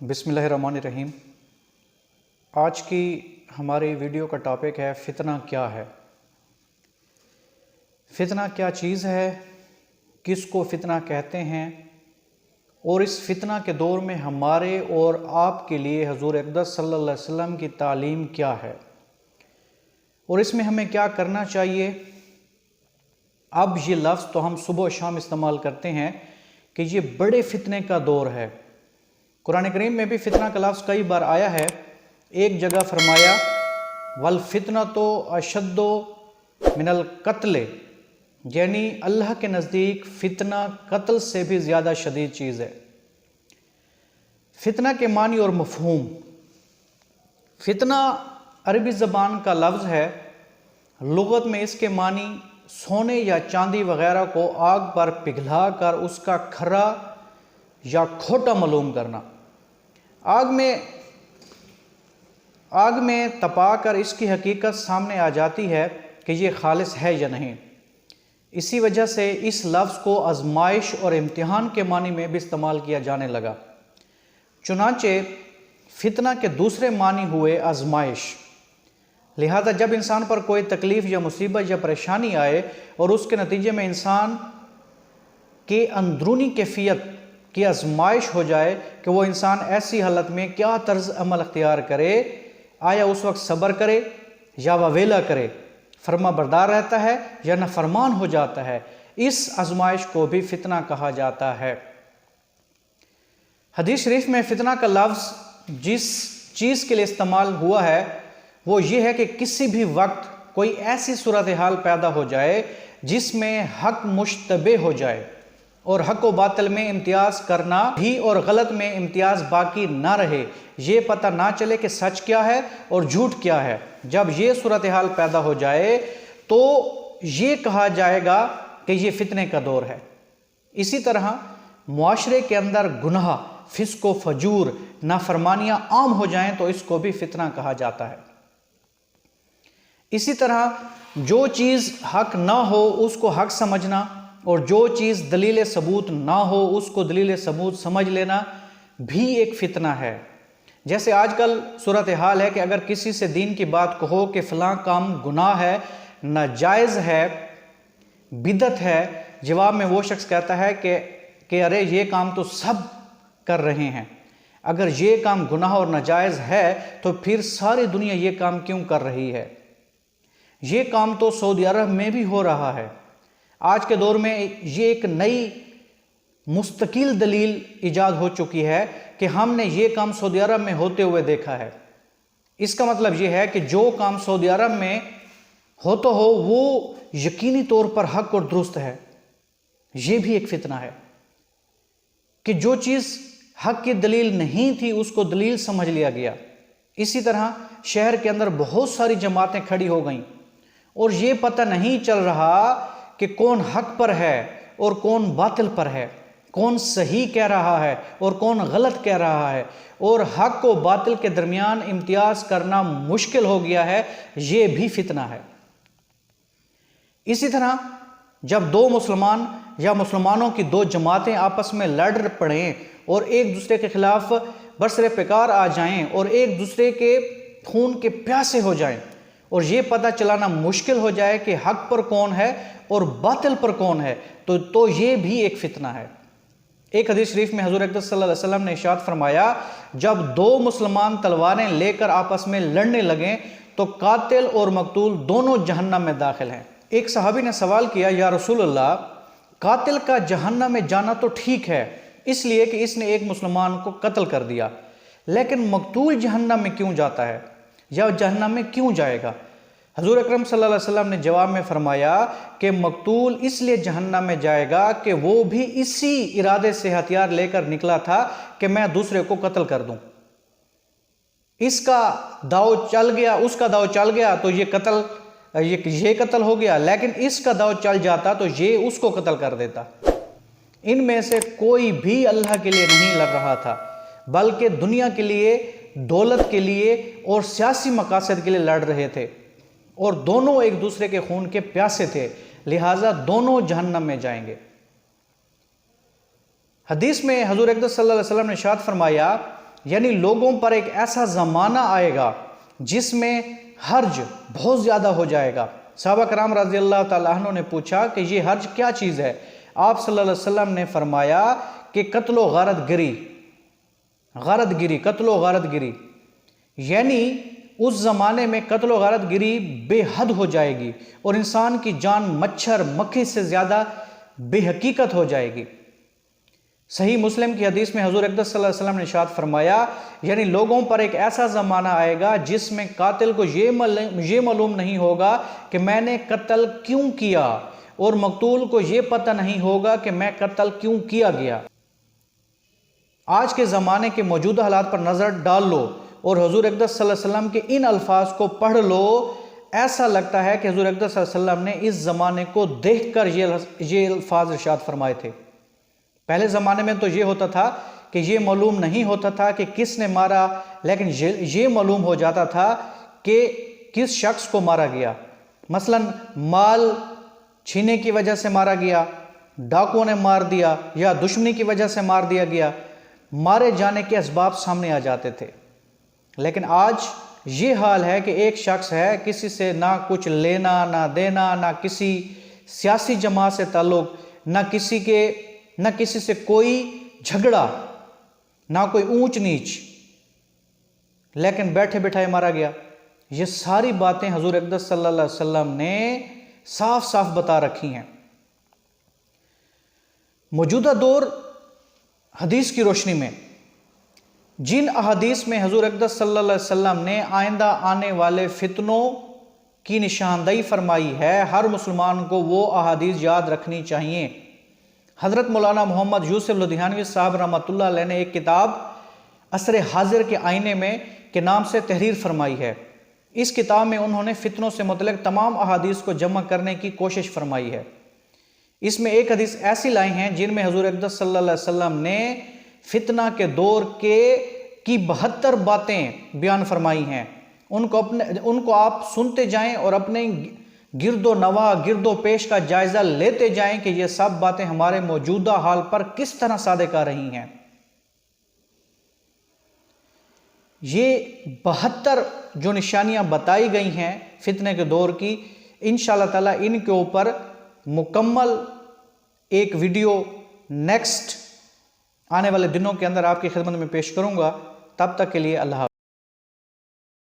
بسم اللہ الرحمن الرحیم۔ آج کی ہماری ویڈیو کا ٹاپک ہے فتنہ کیا ہے۔ فتنہ کیا چیز ہے، کس کو فتنہ کہتے ہیں، اور اس فتنہ کے دور میں ہمارے اور آپ کے لیے حضور اقدس صلی اللہ علیہ وسلم کی تعلیم کیا ہے، اور اس میں ہمیں کیا کرنا چاہیے۔ اب یہ لفظ تو ہم صبح و شام استعمال کرتے ہیں کہ یہ بڑے فتنے کا دور ہے۔ قرآن کریم میں بھی فتنہ کا لفظ کئی بار آیا ہے۔ ایک جگہ فرمایا وَالْفِتْنَةُ أَشَدُّ مِنَ الْقَتْلِ، یعنی اللہ کے نزدیک فتنہ قتل سے بھی زیادہ شدید چیز ہے۔ فتنہ کے معنی اور مفہوم۔ فتنہ عربی زبان کا لفظ ہے، لغت میں اس کے معنی سونے یا چاندی وغیرہ کو آگ پر پگھلا کر اس کا کھرا یا کھوٹا معلوم کرنا، آگ میں تپا کر اس کی حقیقت سامنے آ جاتی ہے کہ یہ خالص ہے یا نہیں۔ اسی وجہ سے اس لفظ کو آزمائش اور امتحان کے معنی میں بھی استعمال کیا جانے لگا۔ چنانچہ فتنہ کے دوسرے معنی ہوئے آزمائش۔ لہذا جب انسان پر کوئی تکلیف یا مصیبت یا پریشانی آئے اور اس کے نتیجے میں انسان کے اندرونی کیفیت کی آزمائش ہو جائے کہ وہ انسان ایسی حالت میں کیا طرز عمل اختیار کرے، آیا اس وقت صبر کرے یا واویلا کرے، فرما بردار رہتا ہے یا نافرمان ہو جاتا ہے، اس آزمائش کو بھی فتنہ کہا جاتا ہے۔ حدیث شریف میں فتنہ کا لفظ جس چیز کے لیے استعمال ہوا ہے وہ یہ ہے کہ کسی بھی وقت کوئی ایسی صورتحال پیدا ہو جائے جس میں حق مشتبہ ہو جائے اور حق و باطل میں امتیاز کرنا بھی اور غلط میں امتیاز باقی نہ رہے، یہ پتہ نہ چلے کہ سچ کیا ہے اور جھوٹ کیا ہے۔ جب یہ صورتحال پیدا ہو جائے تو یہ کہا جائے گا کہ یہ فتنے کا دور ہے۔ اسی طرح معاشرے کے اندر گناہ، فسق و فجور، نافرمانیاں عام ہو جائیں تو اس کو بھی فتنہ کہا جاتا ہے۔ اسی طرح جو چیز حق نہ ہو اس کو حق سمجھنا، اور جو چیز دلیل ثبوت نہ ہو اس کو دلیل ثبوت سمجھ لینا بھی ایک فتنہ ہے۔ جیسے آج کل صورتحال ہے کہ اگر کسی سے دین کی بات کہو کہ فلاں کام گناہ ہے، ناجائز ہے، بدعت ہے، جواب میں وہ شخص کہتا ہے کہ ارے یہ کام تو سب کر رہے ہیں، اگر یہ کام گناہ اور ناجائز ہے تو پھر ساری دنیا یہ کام کیوں کر رہی ہے؟ یہ کام تو سعودی عرب میں بھی ہو رہا ہے۔ آج کے دور میں یہ ایک نئی مستقل دلیل ایجاد ہو چکی ہے کہ ہم نے یہ کام سعودی عرب میں ہوتے ہوئے دیکھا ہے۔ اس کا مطلب یہ ہے کہ جو کام سعودی عرب میں ہو تو ہو وہ یقینی طور پر حق اور درست ہے۔ یہ بھی ایک فتنہ ہے کہ جو چیز حق کی دلیل نہیں تھی اس کو دلیل سمجھ لیا گیا۔ اسی طرح شہر کے اندر بہت ساری جماعتیں کھڑی ہو گئیں اور یہ پتہ نہیں چل رہا کہ کون حق پر ہے اور کون باطل پر ہے، کون صحیح کہہ رہا ہے اور کون غلط کہہ رہا ہے، اور حق و باطل کے درمیان امتیاز کرنا مشکل ہو گیا ہے۔ یہ بھی فتنہ ہے۔ اسی طرح جب دو مسلمان یا مسلمانوں کی دو جماعتیں آپس میں لڑ پڑیں اور ایک دوسرے کے خلاف برسر پیکار آ جائیں اور ایک دوسرے کے خون کے پیاسے ہو جائیں اور یہ پتہ چلانا مشکل ہو جائے کہ حق پر کون ہے اور باطل پر کون ہے تو یہ بھی ایک فتنہ ہے۔ ایک حدیث شریف میں حضور اقدس صلی اللہ علیہ وسلم نے ارشاد فرمایا جب دو مسلمان تلواریں لے کر آپس میں لڑنے لگیں تو قاتل اور مقتول دونوں جہنم میں داخل ہیں۔ ایک صحابی نے سوال کیا یا رسول اللہ، قاتل کا جہنم میں جانا تو ٹھیک ہے اس لیے کہ اس نے ایک مسلمان کو قتل کر دیا، لیکن مقتول جہنم میں کیوں جاتا ہے یا جہنم میں کیوں جائے گا؟ حضور اکرم صلی اللہ علیہ وسلم نے جواب میں فرمایا کہ مقتول اس لیے جہنم میں جائے گا کہ وہ بھی اسی ارادے سے ہتھیار لے کر نکلا تھا کہ میں دوسرے کو قتل کر دوں۔ اس کا داؤ چل گیا، اس کا داؤ چل گیا تو یہ قتل ہو گیا، لیکن اس کا داؤ چل جاتا تو یہ اس کو قتل کر دیتا۔ ان میں سے کوئی بھی اللہ کے لیے نہیں لڑ رہا تھا بلکہ دنیا کے لیے، دولت کے لیے اور سیاسی مقاصد کے لیے لڑ رہے تھے، اور دونوں ایک دوسرے کے خون کے پیاسے تھے، لہٰذا دونوں جہنم میں جائیں گے۔ حدیث میں حضور اقدس صلی اللہ علیہ وسلم نے ارشاد فرمایا یعنی لوگوں پر ایک ایسا زمانہ آئے گا جس میں حرج بہت زیادہ ہو جائے گا۔ صحابہ کرام رضی اللہ تعالیٰ عنہ نے پوچھا کہ یہ حرج کیا چیز ہے؟ آپ صلی اللہ علیہ وسلم نے فرمایا کہ قتل و غارت گری، قتل و غارت گری، یعنی اس زمانے میں قتل و غارت گری بے حد ہو جائے گی اور انسان کی جان مچھر مکھی سے زیادہ بے حقیقت ہو جائے گی۔ صحیح مسلم کی حدیث میں حضور اقدس صلی اللہ علیہ وسلم نے ارشاد فرمایا، یعنی لوگوں پر ایک ایسا زمانہ آئے گا جس میں قاتل کو یہ معلوم نہیں ہوگا کہ میں نے قتل کیوں کیا، اور مقتول کو یہ پتہ نہیں ہوگا کہ میں قتل کیوں کیا گیا۔ آج کے زمانے کے موجودہ حالات پر نظر ڈال لو اور حضور اقدس صلی اللہ علیہ وسلم کے ان الفاظ کو پڑھ لو، ایسا لگتا ہے کہ حضور اقدس صلی اللہ علیہ وسلم نے اس زمانے کو دیکھ کر یہ الفاظ ارشاد فرمائے تھے۔ پہلے زمانے میں تو یہ ہوتا تھا کہ یہ معلوم نہیں ہوتا تھا کہ کس نے مارا، لیکن یہ معلوم ہو جاتا تھا کہ کس شخص کو مارا گیا۔ مثلا مال چھینے کی وجہ سے مارا گیا، ڈاکوؤں نے مار دیا، یا دشمنی کی وجہ سے مار دیا گیا، مارے جانے کے اسباب سامنے آ جاتے تھے۔ لیکن آج یہ حال ہے کہ ایک شخص ہے، کسی سے نہ کچھ لینا نہ دینا، نہ کسی سیاسی جماعت سے تعلق، نہ کسی سے کوئی جھگڑا، نہ کوئی اونچ نیچ، لیکن بیٹھے بٹھائے مارا گیا۔ یہ ساری باتیں حضور اقدس صلی اللہ علیہ وسلم نے صاف صاف بتا رکھی ہیں۔ موجودہ دور حدیث کی روشنی میں جن احادیث میں حضور اقدس صلی اللہ علیہ وسلم نے آئندہ آنے والے فتنوں کی نشاندہی فرمائی ہے، ہر مسلمان کو وہ احادیث یاد رکھنی چاہیے۔ حضرت مولانا محمد یوسف لدھیانوی صاحب رحمۃ اللہ علیہ نے ایک کتاب عصر حاضر کے آئینے میں کے نام سے تحریر فرمائی ہے۔ اس کتاب میں انہوں نے فتنوں سے متعلق تمام احادیث کو جمع کرنے کی کوشش فرمائی ہے۔ اس میں ایک حدیث ایسی لائی ہیں جن میں حضور اقدس صلی اللہ علیہ وسلم نے فتنہ کے دور کی 72 باتیں بیان فرمائی ہیں۔ ان کو آپ سنتے جائیں اور اپنے گرد و نواح، گرد و پیش کا جائزہ لیتے جائیں کہ یہ سب باتیں ہمارے موجودہ حال پر کس طرح صادق آ رہی ہیں۔ یہ 72 جو نشانیاں بتائی گئی ہیں فتنے کے دور کی، انشاءاللہ تعالیٰ ان کے اوپر مکمل ایک ویڈیو نیکسٹ آنے والے دنوں کے اندر آپ کی خدمت میں پیش کروں گا۔ تب تک کے لیے اللہ حافظ۔